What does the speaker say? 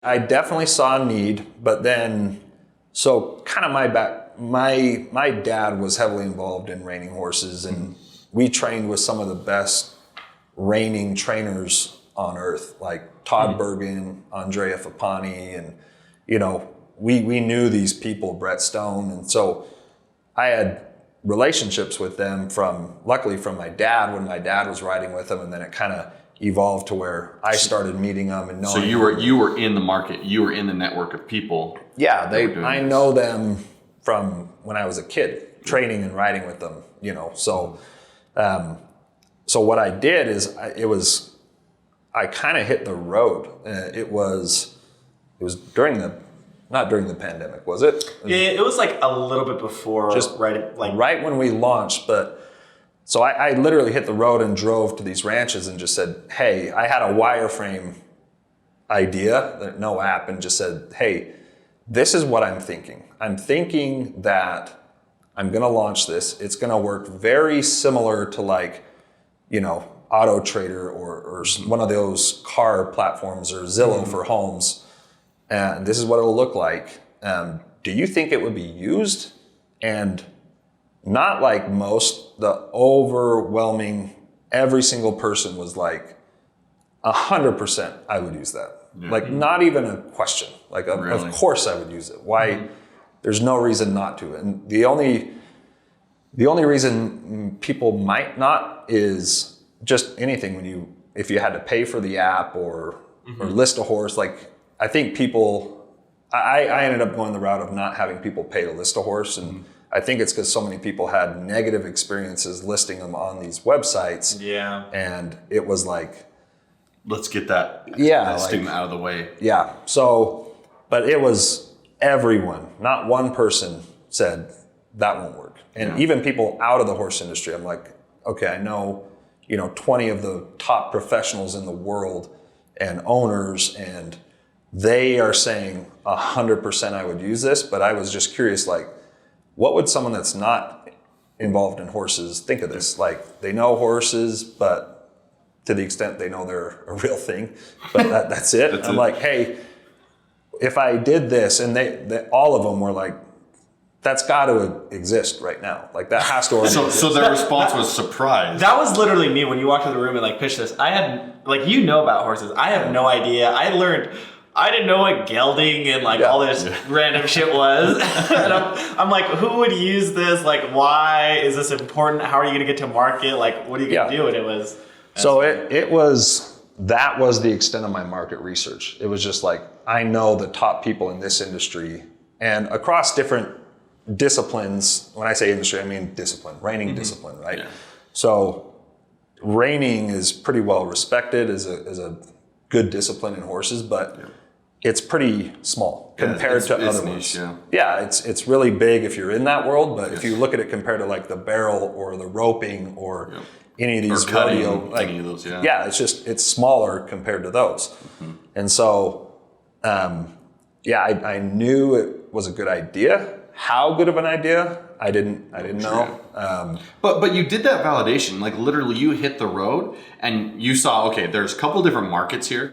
I definitely saw a need, but then, so kind of my dad was heavily involved in reining horses, and we trained with some of the best reining trainers on earth, like Todd Bergen, Andrea Fapani, and, we knew these people, Brett Stone. And so I had relationships with them luckily from my dad when my dad was riding with them, and then it kind of evolved to where I started meeting them and knowing. So you were in the market, you were in the network of people. Yeah, I know them from when I was a kid, training and riding with them. So what I did is I kind of hit the road. It was not during the pandemic, was it? It was like a little bit before, just right when we launched, but. So I literally hit the road and drove to these ranches and just said, hey, I had a wireframe idea, no app, and just said, hey, this is what I'm thinking. I'm thinking that I'm going to launch this. It's going to work very similar to EquineTrader or one of those car platforms or Zillow for homes. And this is what it'll look like. Do you think it would be used? And not like most, the overwhelming, every single person was like 100% I would use that. Yeah. Like not even a question. Like really? Of course I would use it. Why? Mm-hmm. There's no reason not to. And the only reason people might not is just anything if you had to pay for the app or list a horse. Like I think I ended up going the route of not having people pay to list a horse, and I think it's because so many people had negative experiences listing them on these websites. Yeah. And it was like, let's get that stigma out of the way. Yeah. So, but it was everyone, not one person said that won't work. And even people out of the horse industry, I'm like, okay, I know, 20 of the top professionals in the world and owners, and they are saying 100% I would use this, but I was just curious, like, what would someone that's not involved in horses think of this? Like, they know horses, but to the extent they know they're a real thing, but that's it. I'm like, hey, if I did this, and they all of them were like, that's got to exist right now. Like that has to already exist. So their response was surprise. That was literally me when you walked into the room and pitched this. I had, about horses. I have no idea. I didn't know what gelding and all this random shit was. And I'm like, who would use this? Like, why is this important? How are you going to get to market? Like, what are you going to do? And it was... So that was the extent of my market research. It was just like, I know the top people in this industry and across different disciplines. When I say industry, I mean discipline, reining discipline, right? Yeah. So reining is pretty well respected as a good discipline in horses, but it's pretty small compared to other ones. Yeah, it's really big if you're in that world, but if you look at it compared to the barrel or the roping or any of these rodeo, any of those, it's smaller compared to those. Mm-hmm. And so, I knew it was a good idea. How good of an idea? I didn't know. But you did that validation. Like literally, you hit the road and you saw, okay, there's a couple different markets here.